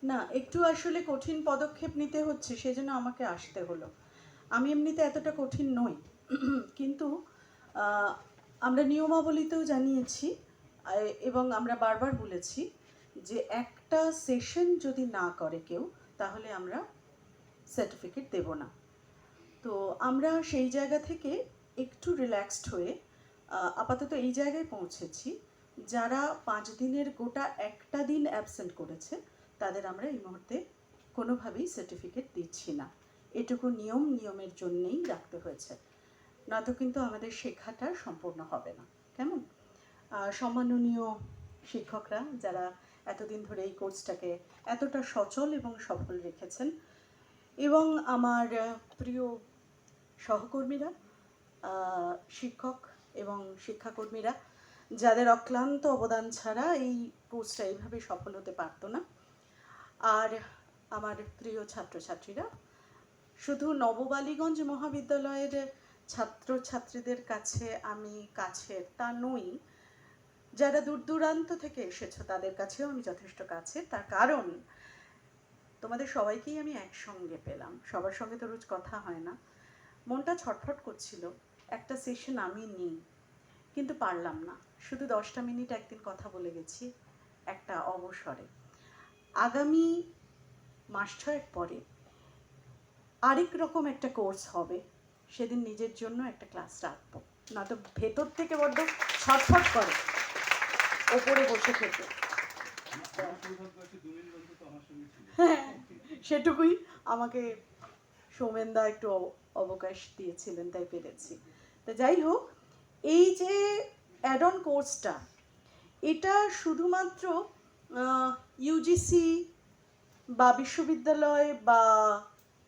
না, একটু আসলে কঠিন পদক্ষেপ নিতে হচ্ছে, সেজন্য আমাকে আসতে হলো। আমি এমনিতে এতটা কঠিন নই। কিন্তু আমরা নিয়মাবলীতেও জানিয়েছি এবং আমরা বারবার বলেছি যে একটা সেশন যদি না করে কেউ, তাহলে আমরা সার্টিফিকেট দেব না। তো আমরা সেই জায়গা থেকে একটু রিল্যাক্সড হয়ে আপাতত এই জায়গায় পৌঁছেছি, যারা 5 দিনের গোটা একটা দিন অ্যাবসেন্ট করেছে তাদের আমরা এই মুহূর্তে কোনোভাবেই সার্টিফিকেট দিচ্ছি না। এটুকু নিয়মের জন্যেই রাখতে হয়েছে, নয়তো কিন্তু আমাদের শেখাটা সম্পূর্ণ হবে না। কেমন? সম্মাননীয় শিক্ষকরা যারা এতদিন ধরে এই কোর্সটাকে এতটা সচল এবং সফল রেখেছেন, এবং আমার প্রিয় সহকর্মীরা, শিক্ষক এবং শিক্ষাকর্মীরা, যাদের অক্লান্ত অবদান ছাড়া এই কোর্সটা এইভাবে সফল হতে পারতো না, আর আমার প্রিয় ছাত্রছাত্রীরা, শুধু নববালিগঞ্জ মহাবিদ্যালয়ের ছাত্রছাত্রীদের কাছে আমি কাছের তা নই, যারা দূর দূরান্ত থেকে এসেছো তাদের কাছেও আমি যথেষ্ট কাছের। তার কারণ তোমাদের সবাইকেই আমি একসঙ্গে পেলাম। সবার সঙ্গে তো রোজ কথা হয় না। মনটা ছটফট করছিল একটা সেশন আমি নিই, কিন্তু পারলাম না। শুধু 10টা মিনিট একদিন কথা বলে গেছি একটা অবসরে। আগামী মাস 6 পরে আরেক রকম একটা কোর্স হবে, সেদিন নিজের জন্য একটা ক্লাস রাখবো, না তো ভেতর থেকে বড্ড ছটফট করে ওপরে বসে থেকে। হ্যাঁ, সেটুকুই আমাকে সৌমেনদা একটু অবকাশ দিয়েছিলেন, তাই পেরেছি। তা যাই হোক, এই যে অ্যাড অন কোর্সটা, এটা শুধুমাত্র ইউজিসি বা বিশ্ববিদ্যালয় বা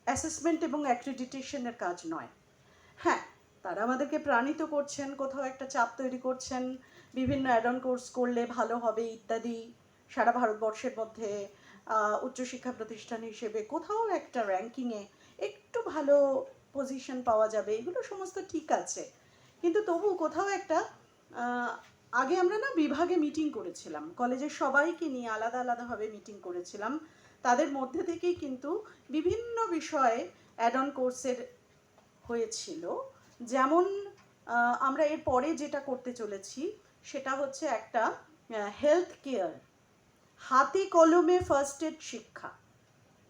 অ্যাসেসমেন্ট এবং অ্যাক্রেডিটেশনের কাজ নয়। হ্যাঁ, তারা আমাদেরকে প্রাণিত করছেন, কোথাও একটা চাপ তৈরি করছেন, বিভিন্ন অ্যাড অন কোর্স করলে ভালো হবে ইত্যাদি, সারা ভারতবর্ষের মধ্যে উচ্চশিক্ষা প্রতিষ্ঠান হিসেবে কোথাও একটা র্যাঙ্কিংয়ে একটু ভালো পজিশন পাওয়া যাবে, এগুলো সমস্ত ঠিক আছে। কিন্তু তবু কোথাও একটা আগে আমরা না বিভাগে মিটিং করেছিলাম, কলেজের সবাইকে নিয়ে আলাদা আলাদাভাবে মিটিং করেছিলাম, তাদের মধ্যে থেকেই কিন্তু বিভিন্ন বিষয়ে অ্যাড অন কোর্সের হয়েছিল। যেমন আমরা এর পরে যেটা করতে চলেছি সেটা হচ্ছে একটা হেলথ কেয়ার, হাতে কলমে ফার্স্ট এড শিক্ষা,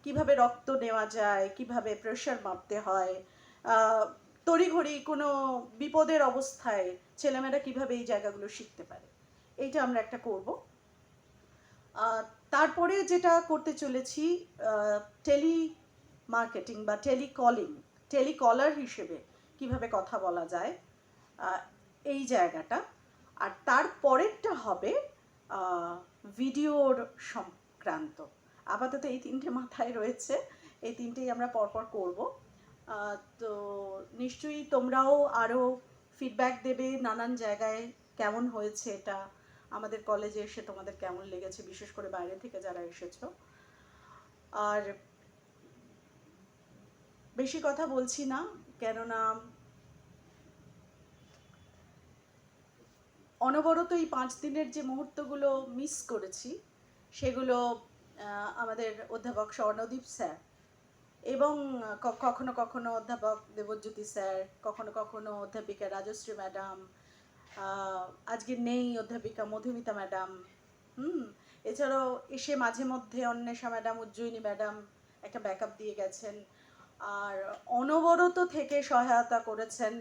কিভাবে রক্ত নেওয়া যায়, কিভাবে প্রেশার মাপতে হয়, তড়িঘড়ি কোনো বিপদের অবস্থায় ছেলেমেয়েরা কিভাবে এই জায়গাগুলো শিখতে পারে, এইটা আমরা একটা করব। তারপরে যেটা করতে চলেছি টেলি মার্কেটিং বা টেলিকলিং, টেলিকলার হিসেবে কিভাবে কথা বলা যায়, এই জায়গাটা। আর তারপরেরটা হবে ভিডিওর সংক্রান্ত। আপাতত এই তিনটে মাথায় রয়েছে, এই তিনটেই আমরা পরপর করব। তো নিশ্চয়ই তোমরাও আরও ফিডব্যাক দেবে নানান জায়গায়, কেমন হয়েছে এটা, আমাদের কলেজে এসে তোমাদের কেমন লেগেছে, বিশেষ করে বাইরে থেকে যারা এসেছো। আর বেশি কথা বলছি না, কেননা অনবরত এই 5 দিনের যে মুহূর্তগুলো মিস করেছি, সেগুলো আমাদের অধ্যাপক স্বর্ণদীপ স্যার এবং কখনো কখনো অধ্যাপক দেবজ্যোতি স্যার, কখনো কখনো অধ্যাপিকা রাজশ্রী ম্যাডাম, আজকে নেই অধ্যাপিকা মধুমিতা ম্যাডাম, এছাড়াও এসে মাঝে মধ্যে অন্বেষা ম্যাডাম, উজ্জয়িনী ম্যাডাম একটা ব্যাকআপ দিয়ে গেছেন, আর অনবরত থেকে সহায়তা করেছেন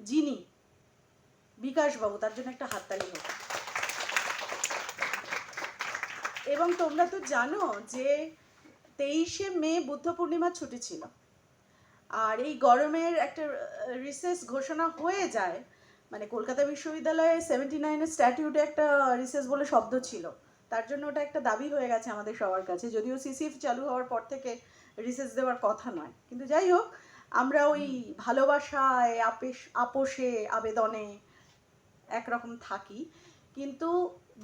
যিনি বিকাশবাবু, তার জন্য একটা হাততালি হোক। এবং তোমরা তো জানো যে 23শে মে বুদ্ধ পূর্ণিমার ছুটি ছিল, আর এই গরমের একটা রিসেস ঘোষণা হয়ে যায়, মানে কলকাতা বিশ্ববিদ্যালয়ে 79-এর স্ট্যাটিউটে একটা রিসেস বলে শব্দ ছিল, তার জন্য ওটা একটা দাবি হয়ে গেছে আমাদের সবার কাছে, যদিও সিসিএফ চালু হওয়ার পর থেকে রিসেস দেওয়ার কথা নয়। কিন্তু যাই হোক, আমরা ওই ভালোবাসায়, আপোষে, আবেদনে একরকম থাকি। কিন্তু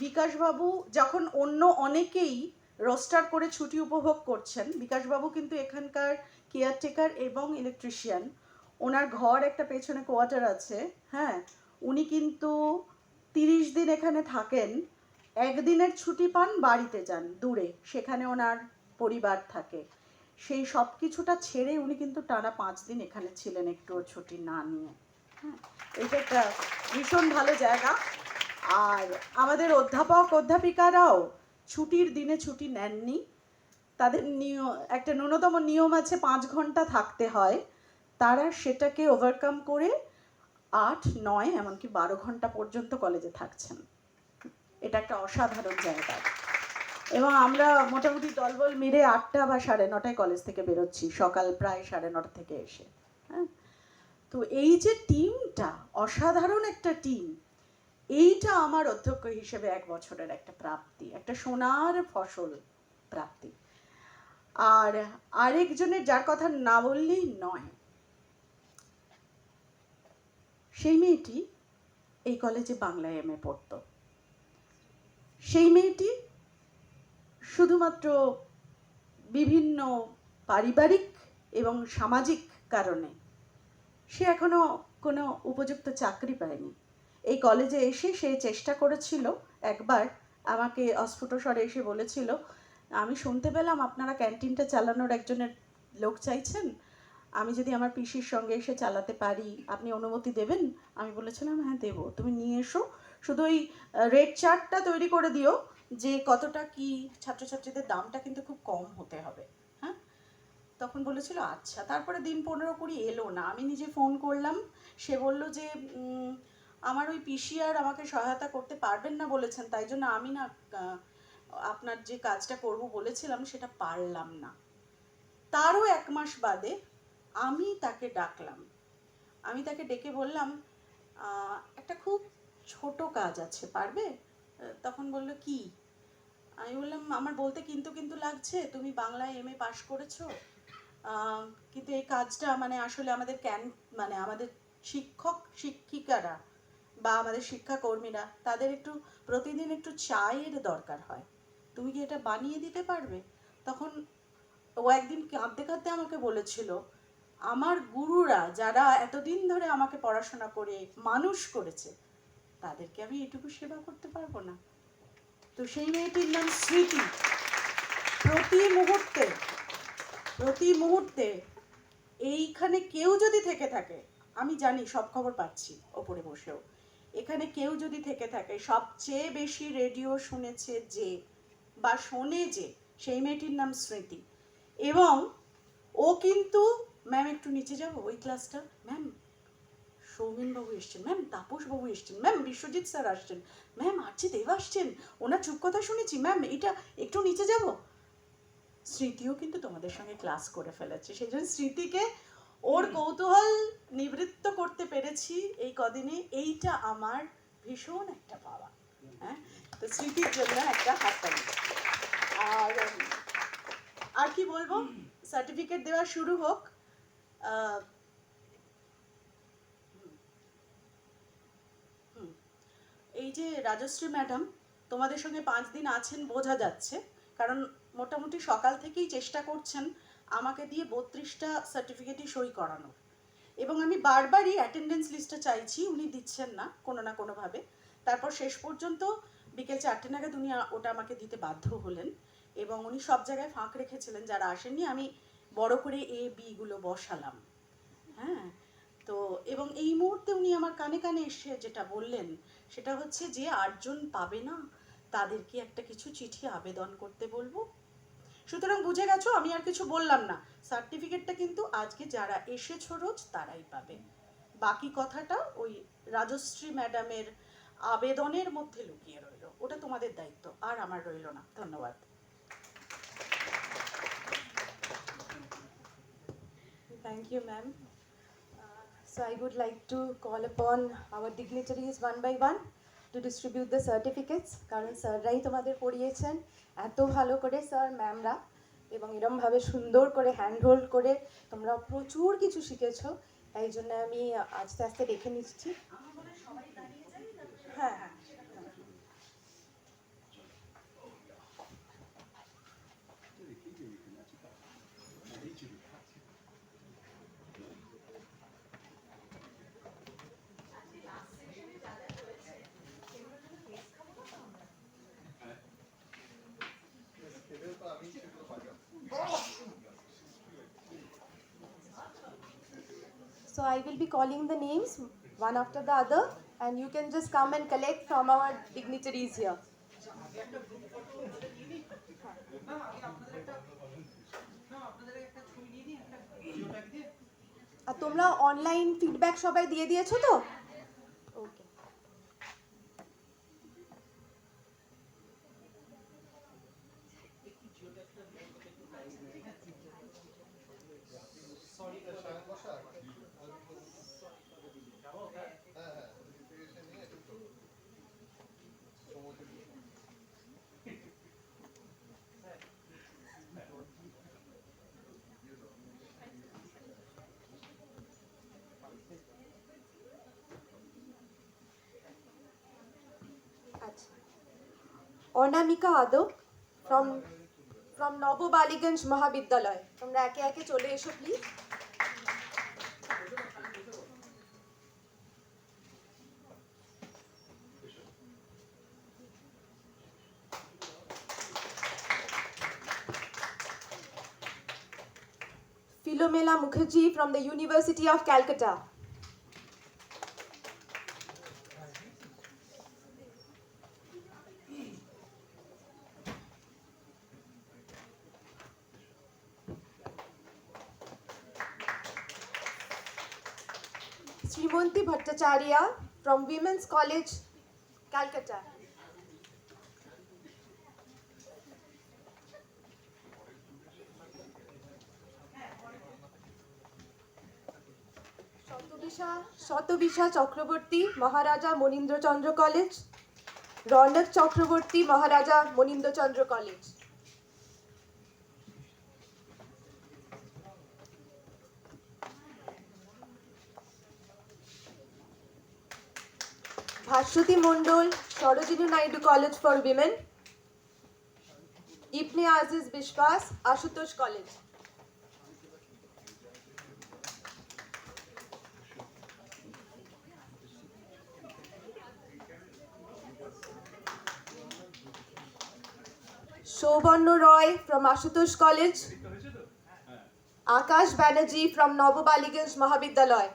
বিকাশবাবু যখন অন্য অনেকেই রোস্টার করে ছুটি উপভোগ করছেন, বিকাশবাবু কিন্তু এখানকার কেয়ারটেকার এবং ইলেকট্রিশিয়ান, ওনার ঘর একটা পেছনে কোয়ার্টার আছে, হ্যাঁ, উনি কিন্তু 30 দিন এখানে থাকেন, একদিনের ছুটি পান, বাড়িতে যান দূরে, সেখানে ওনার পরিবার থাকে, সেই সব কিছুটা ছেড়ে উনি কিন্তু টানা 5 দিন এখানে ছিলেন একটুও ছুটি না নিয়ে। হ্যাঁ, এটা একটা ভীষণ ভালো জায়গা। আর আমাদের অধ্যাপক অধ্যাপিকারাও ছুটির দিনে ছুটি নেননি। তাদের একটা ন্যূনতম নিয়ম আছে, 5 ঘন্টা থাকতে হয়। তারা সেটাকে ওভারকাম করে 8, 9 এমনকি 12 ঘন্টা পর্যন্ত কলেজে থাকছেন। এটা একটা অসাধারণ জায়গা। এবং আমরা মোটামুটি দলবল মিলে 8টা বা 9:30টায় কলেজ থেকে বেরোচ্ছি, সকাল প্রায় 9:30 থেকে এসে। হ্যাঁ, তো এই যে টিমটা, অসাধারণ একটা টিম, এইটা আমার অধ্যক্ষ হিসেবে 1 বছরের একটা প্রাপ্তি, একটা সোনার ফসল প্রাপ্তি। আর আরেকজনের যার কথা না বললেই নয়, সেই মেয়েটি এই কলেজে বাংলা এমএ পড়তো। সেই মেয়েটি শুধুমাত্র বিভিন্ন পারিবারিক এবং সামাজিক কারণে সে এখনো কোনো উপযুক্ত চাকরি পায়নি। এই কলেজে এসে সে চেষ্টা করেছিল একবার, আমাকে অস্ফুট স্বরে এসে বলেছিল, আমি শুনতে পেলাম আপনারা ক্যান্টিনটা চালানোর একজনের লোক চাইছেন, আমি যদি আমার পিসির সঙ্গে এসে চালাতে পারি আপনি অনুমতি দেবেন? আমি বলেছিলাম হ্যাঁ দেবো, তুমি নিয়ে এসো, শুধু ওই রেট চার্টটা তৈরি করে দিও যে কতটা কি ছাত্রছাত্রীদের দামটা কিন্তু খুব কম হতে হবে। হ্যাঁ, তখন বলেছিল আচ্ছা। তারপরে দিন 15-20 এলো না, আমি নিজে ফোন করলাম, সে বলল যে আমার ওই পিসি আর আমাকে সহায়তা করতে পারবেন না বলেছেন, তাই জন্য আমি না আপনার যে কাজটা করব বলেছিলাম সেটা পারলাম না। তারও 1 মাস বাদে আমি তাকে ডাকলাম, আমি তাকে ডেকে বললাম একটা খুব ছোট কাজ আছে, পারবে? তখন বলল কি? আমি বললাম আমার বলতে কিন্তু কিন্তু লাগছে, তুমি বাংলায় এমএ পাশ করেছো, কিন্তু এই কাজটা মানে আসলে আমাদের মানে আমাদের শিক্ষক শিক্ষিকারা বা আমাদের শিক্ষাকর্মীরা তাদের একটু প্রতিদিন একটু চায়ের দরকার হয়, তুমি কি এটা বানিয়ে দিতে পারবে? তখন ও একদিন কাঁদতে কাঁদতে আমাকে বলেছিল, আমার গুরুরা যারা এতদিন ধরে আমাকে পড়াশোনা করে মানুষ করেছে তাদেরকে আমি এটুকু সেবা করতে পারবো না? তো সেই মেয়েটির নাম স্মৃতি। প্রতি মুহূর্তে এইখানে কেউ যদি থেকে থাকে, আমি জানি সব খবর পাচ্ছি ওপরে বসেও, এখানে কেউ যদি থেকে থাকে সবচেয়ে বেশি রেডিও শুনেছে যে বা শোনে যে, সেই মেয়েটির নাম স্মৃতি। এবং ও কিন্তু, ম্যাম একটু নিচে যাব ওই ক্লাসটা, ম্যাম সৌমেনবাবু এসছেন, ম্যাম তাপসবাবু এসছেন, ম্যাম বিশ্বজিৎ স্যার আসছেন, ম্যাম আর্চি দেব আসছেন, ওনার চুপ কথা শুনেছি, ম্যাম এটা একটু নিচে যাব। স্মৃতিও কিন্তু তোমাদের সঙ্গে ক্লাস করে ফেলেছে, সেই জন্য স্মৃতিকে ওর কৌতূহল নিবৃত্ত করতে পেরেছি এই কদিনে, এইটা আমার ভীষণ একটা পাওয়া। হ্যাঁ, তো স্মৃতির জন্য একটা হাততালি। আর কি বলবো, সার্টিফিকেট দেওয়া শুরু হোক। এই যে রাজশ্রী ম্যাডাম তোমাদের সঙ্গে 5 দিন আছেন বোঝা যাচ্ছে, কারণ মোটামুটি সকাল থেকেই চেষ্টা করছেন আমাকে দিয়ে 32টা সার্টিফিকেটই সই করানোর, এবং আমি বারবারই অ্যাটেন্ডেন্স লিস্টটা চাইছি, উনি দিচ্ছেন না কোনো না কোনোভাবে। তারপর শেষ পর্যন্ত বিকেল 4টে নাগাদ উনি ওটা আমাকে দিতে বাধ্য হলেন, এবং উনি সব জায়গায় ফাঁক রেখেছিলেন, যারা আসেননি আমি বড় করে এ বি গুলো বসালাম। হ্যাঁ, তো এবং এই মুহূর্তে উনি আমার কানে কানে এসে যেটা বললেন সেটা হচ্ছে যে 8 জন পাবে না তাদেরকে একটা কিছু চিঠি আবেদন করতে বলবো। সুতরাং বুঝে গেছো, আমি আর কিছু বললাম না, সার্টিফিকেটটা কিন্তু আজকে যারা এসেছো রোজ তারাই পাবে, বাকি কথাটা ওই রাজশ্রী ম্যাডামের আবেদনের মধ্যে লুকিয়ে রইল, ওটা তোমাদের দায়িত্ব, আর আমার রইল না। ধন্যবাদ। Thank you, ma'am. So I would like to call upon our dignitaries one by one to distribute the certificates, কারণ স্যাররাই তোমাদের পড়িয়েছেন এত ভালো করে, স্যার ম্যামরা, এবং এরমভাবে সুন্দর করে হ্যান্ড হোল্ড করে তোমরা প্রচুর কিছু শিখেছো, তাই জন্য আমি আস্তে আস্তে দেখে নিচ্ছি। হ্যাঁ হ্যাঁ, So I will be calling the names one after the other, and you can just come and collect from our dignitaries here. আর তোমরা অনলাইন ফিডব্যাক সবাই দিয়ে দিয়েছো তো? ওকে। আচ্ছা, অনামিকা আদক ফ্রম নববালিগঞ্জ মহাবিদ্যালয়, তোমরা একে একে চলে এসো please. Philomela Mukherjee from the University of Calcutta. Srimanti Bhattacharya from Women's College, Calcutta. Shatabisha Chakraborty Maharaja Manindrachandra College, Raunak Chakraborty Maharaja Manindrachandra College. Bhaswati Mondal Sarojini Naidu College for Women, Ibne Aziz Biswas Ashutosh College. Souvarna Roy from Ashutosh College, Akash Banerjee from Nababallygunge Mahavidyalaya.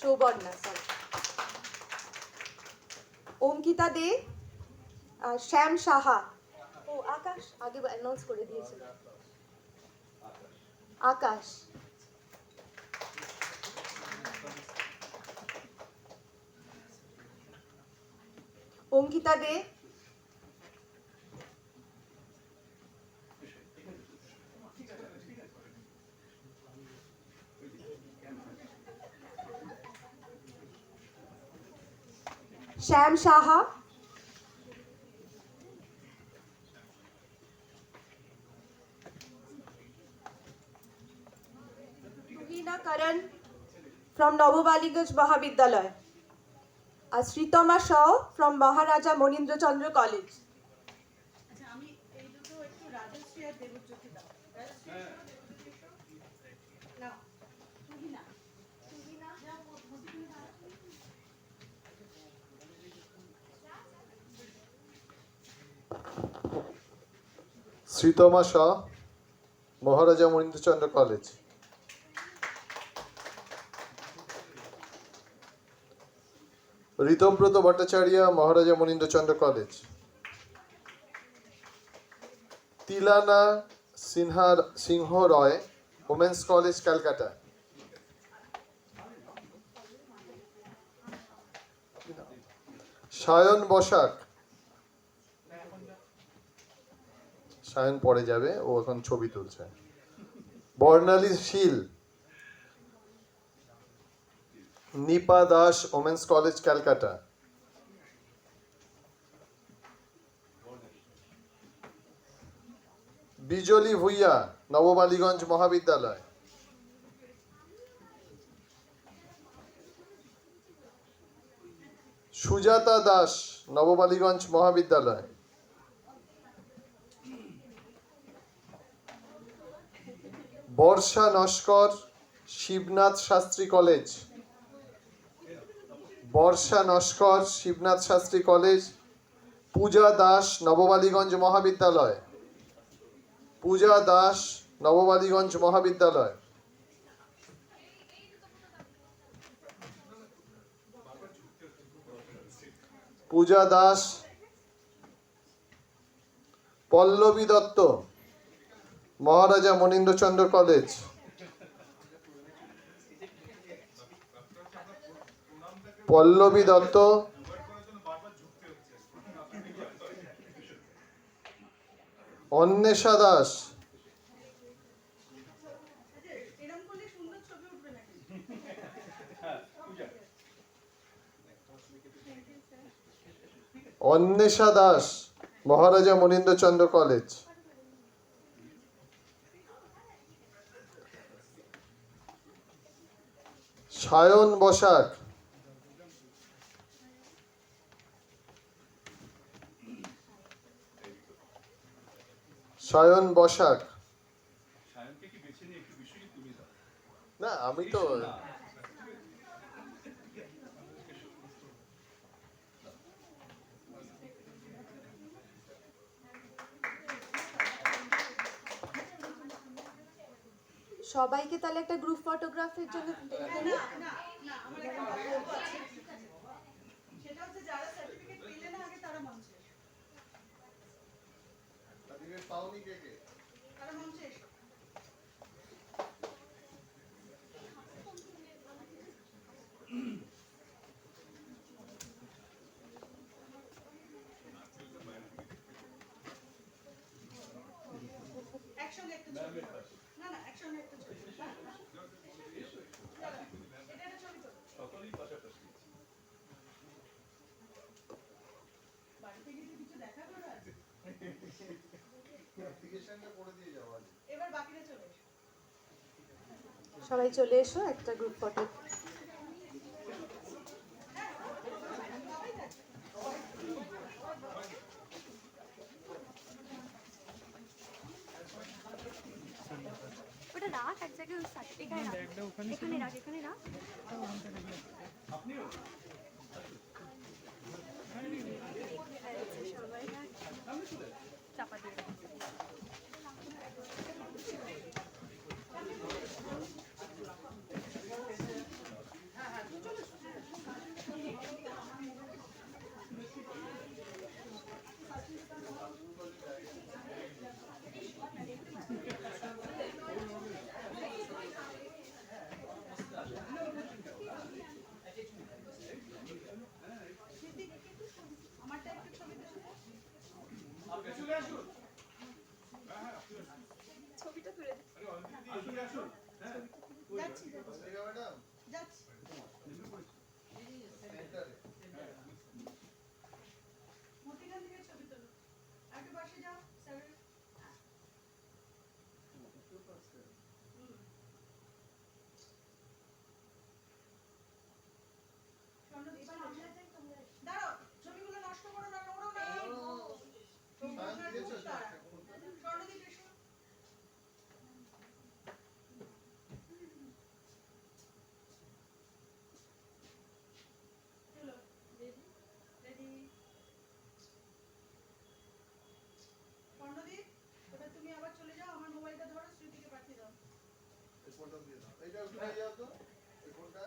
Souvarna, sorry. Ankita Dey, Shyam Saha, ও আকাশ আগে অ্যানাউন্স করে দিয়েছিল, আকাশ। অঙ্কিতা দে, শ্যাম সাহা, তুহিনা করণ from নববালিগঞ্জ মহাবিদ্যালয়, আর শ্রীতমা শাহ from মহারাজা মনীন্দ্রচন্দ্র কলেজ। আচ্ছা, আমি এই দুটো একটু রাজশ্রী আর দেবজ্যোতি দাও। নাও, Tuhina. Sreetama Shah, Maharaja Manindrachandra College. Ritabrata Bhattacharya, Maharaja Manindrachandra College. Tilana Singha Roy, Women's College, Calcutta. Sayan Basak, Sayan পরে যাবে, ও এখন ছবি তুলছে। Barnali Sil, Nipa Das, Women's College, Calcutta. Bijli Bhuiyan, Nababallygunge Mahavidyalaya. Sujata Das, Nababallygunge Mahavidyalaya. Barsha Naskar, Shibnath Shastri College. Barsha Naskar, Shibnath Shastri college. পূজা দাস, নববালিগঞ্জ মহাবিদ্যালয়। পূজা দাস, নববালিগঞ্জ মহাবিদ্যালয়। পূজা দাস। পল্লবী দত্ত, মহারাজা মনীন্দ্রচন্দ্র কলেজ। পল্লবী দত্ত। অন্বেষা দাস। অন্বেষা দাস, মহারাজা মনীন্দ্রচন্দ্র কলেজ। সায়ন বসাক। সায়ন বসাক। না আমি তো সবাইকে তাহলে একটা গ্রুপ ফটোগ্রাফির জন্য ডেকে নিই। সেটা হচ্ছে যারা সার্টিফিকেট পেলে না আগে তারা মঞ্চে এসো। তারা মঞ্চে এসো। একসঙ্গে একটা ছবি করো। না না একসঙ্গে একটা ছবি করো। এটা একটা ছবি করো। বাড়িতে গিয়ে কিছু দেখা করো আছে। এবার বাকিরা চলে এসো। সবাই চলে এসো একটা গ্রুপ ফটো। ওটা রাখ এক জায়গায় ওই এখানে রাখ এখানে রাখ এখানে রাখ সবাই রাখ চাপা দিয়ে রাখ। আমারটা একটু ছবি তুলো। ছবিটা তুলে দে। যাচ্ছি যাচ্ছি। মতিখান থেকে ছবি তোলো। আর একটু পাশে যাও স্যার। দাঁড়াও ছবিগুলো নষ্ট করো না, নোড়ো না। স্বর্ণদীপ এসো। চলো রেডি। স্বর্ণদীপ এবার তুমি আবার চলে যাও, আমার মোবাইলটা ধরো, স্মৃতিকে পাঠিয়ে দাও। এই ফোনটা দিয়ে দাও। এইটা উঠে যাও তো, এই ফোনটা।